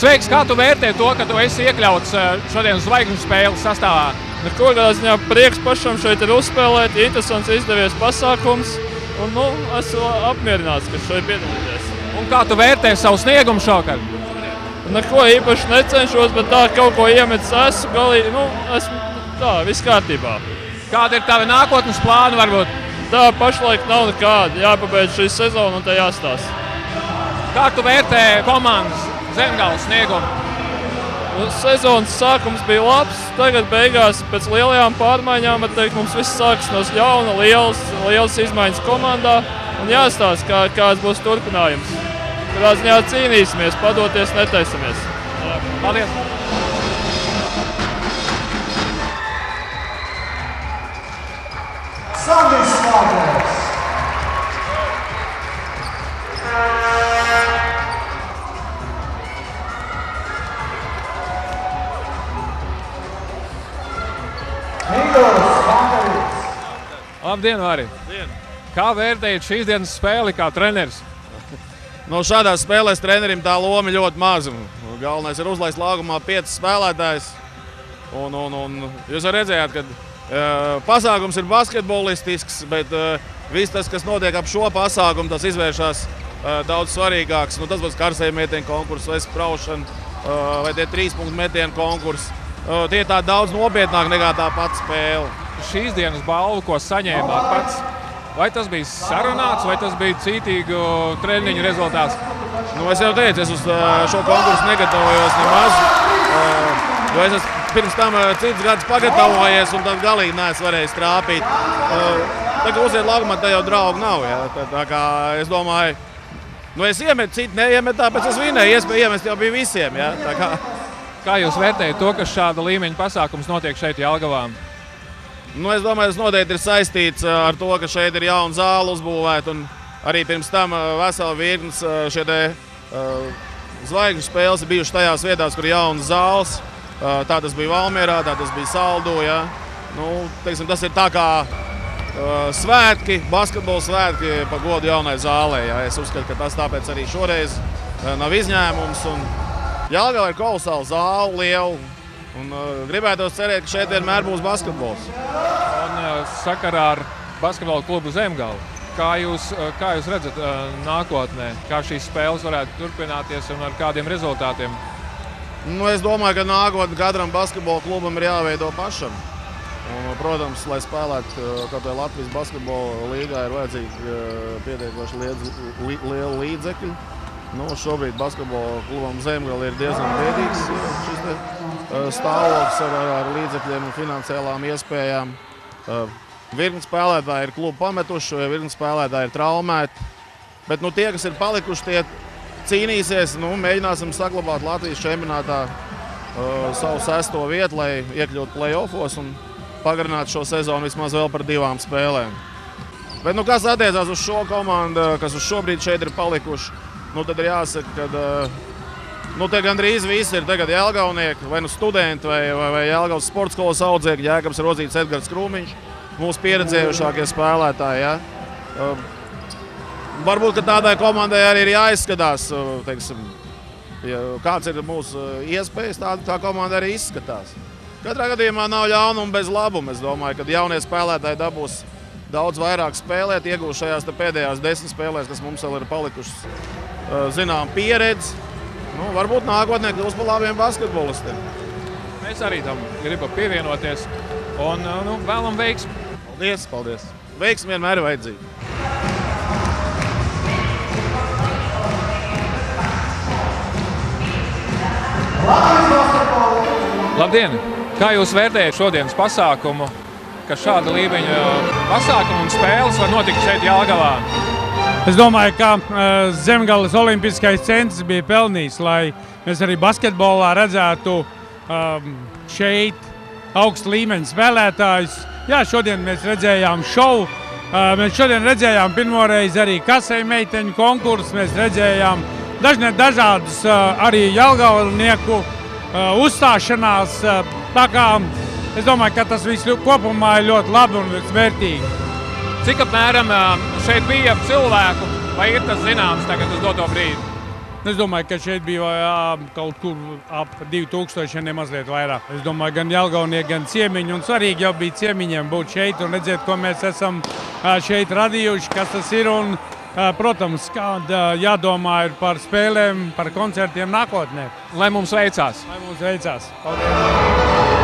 Sveiks, kā tu vērtē to, ka tu esi iekļauts šodienas zvaigžņu spēles sastāvā? Neko kādā ziņā prieks pašam šeit ir uzspēlēt, interesants izdevies pasākums. Un, esmu apmierināts, ka šeit piedalīties. Un kā tu vērtē savu sniegumu šovakar? Neko īpaši necenšos, bet tā kaut ko iemetis esmu galīgi, esmu tā, viss kārtībā. Kāda ir tavi nākotnes plāni varbūt? Tā pašlaik nav nekāda, jāpabeidz šī sezona un tā jāstāsta. Kā tu vērtē komandas Zemgales sniegumu? Sezonas sākums bija labs, tagad beigās pēc lielajām pārmaiņām, mums viss sākas no jauna, liels izmaiņas komandā un jāstāsta, kāds būs turpinājums. Kurā ziņā cīnīsimies, padoties netaisamies. Paldies! Sandis Slāgers! Labdien, Vari! Kā vērtējat šīs dienas spēli kā treneris? Šādās spēlēs trenerim tā loma ļoti maza. Galvenais ir uzlaist laukumā 5 spēlētājus. Jūs arī redzējāt, ka pasākums ir basketbolistisks, bet viss tas, kas notiek ap šo pasākumu, tas izvēršas daudz svarīgāks. Tas būs karsēju metienu konkurss vai spraušana vai tie 3-punktu metienu konkurss. Tie ir tā daudz nopietnāk nekā tā pati spēle. Šīs dienas balvu, ko saņēmāt pats, vai tas bija sarunāts, vai tas bija cītīgu treniņu rezultāts? Es jau teicu, es uz šo konkursu negatavojos nemaz. Es esmu pirms tam cits gads pagatavojies, un tad galīgi neesmu varējis trāpīt. Tagad uziet laukumā, tā jau draugu nav. Ja? Tā kā es domāju, es iemetu, citi neiemet, tāpēc es vinēju. Iespēja iemest jau bija visiem. Ja? Kā jūs vērtējat to, ka šāda līmeņa pasākums notiek šeit Jelgavā? Es domāju, tas noteikti ir saistīts ar to, ka šeit ir jauna zāle uzbūvēta. Arī pirms tam vesela virknes šie zvaigžņu spēles ir bijušas tajās vietās, kur ir jaunas zāles. Tā tas bija Valmierā, tā tas bija Saldū. Ja? Tas ir tā kā svētki, basketbola svētki par godu jaunai zālē. Ja? Es uzskatu, ka tas tāpēc arī šoreiz nav izņēmums. Jelgava ir kolosāla zāle, liela. Gribētos cerēt, ka šeit vienmēr būs basketbols. Sakarā ar basketbola klubu Zemgale, kā jūs redzat nākotnē, kā šīs spēles varētu turpināties un ar kādiem rezultātiem? Es domāju, ka nākotnē katram basketbola klubam ir jāveido pašam. Protams, lai spēlētu kaut vai Latvijas basketbola līgā, ir vajadzīgi pietiekoši liela līdzekļi. Šobrīd basketbola klubam Zemgale ir diezgan bēdīgs šis stāvoklis ar līdzekļiem un finansiālām iespējām. Virkni spēlētāji ir klubu pametuši, vai virkni spēlētāji ir traumēti. Bet tie, kas ir palikuši, tie cīnīsies. Mēģināsim saglabāt Latvijas čempionātā savu 6. vietu, lai iekļūtu play-offos un pagarinātu šo sezonu vismaz vēl par 2 spēlēm. Bet kas attiecās uz šo komandu, kas uz šobrīd šeit ir palikuši, tad ir jāsaka, ka te gandrīz visi ir tagad jelgavnieki, vai studenti, vai Jelgavas sporta skolas audzēkļi, Jēkabs Rodzītis, Edgars Krūmiņš, mūsu pieredzējušākie spēlētāji. Ja? Varbūt, ka tādai komandai arī ir jāizskatās, kāds ir mūsu iespējas, tā komanda arī izskatās. Katrā gadījumā nav ļaunuma bez labuma. Es domāju, ka jaunie spēlētāji dabūs daudz vairāk spēlēt, iegūst šajās pēdējās 10 spēlēs, kas mums vēl ir palikušas, zinām, pieredzi. Varbūt nākotnē kļūs par labiem basketbolistiem. Mēs arī tam gribam pievienoties un vēlam veiksmi. Paldies! Veiksmi vienmēr ir vajadzīga. Labdien! Kā jūs vērtējat šodienas pasākumu, ka šāda līmeņa pasākumu un spēles var notikt šeit Jelgavā? Es domāju, ka Zemgales olimpiskais centrs bija pelnījis, lai mēs arī basketbolā redzētu šeit augsta līmeņa spēlētājus. Jā, šodien mēs redzējām šovu. Mēs šodien redzējām pirmoreiz arī karsēju meiteņu konkursu. Mēs redzējām dažādus arī jelgavnieku uzstāšanās. Tā kā es domāju, ka tas viss kopumā ir ļoti labi un vērtīgi. Cik apmēram šeit bija cilvēku, vai ir tas zināms tagad uz doto brīdi? Es domāju, ka šeit bija kaut kur ap 2000, ja ne mazliet vairāk. Es domāju, gan Jelgavnieki, gan ciemiņi. Un svarīgi jau bija ciemiņiem būt šeit un redzēt, ko mēs esam šeit radījuši, kas tas ir. Un, protams, jādomā ir par spēlēm, par koncertiem nākotnē. Lai mums veicās! Lai mums veicās! Paldies!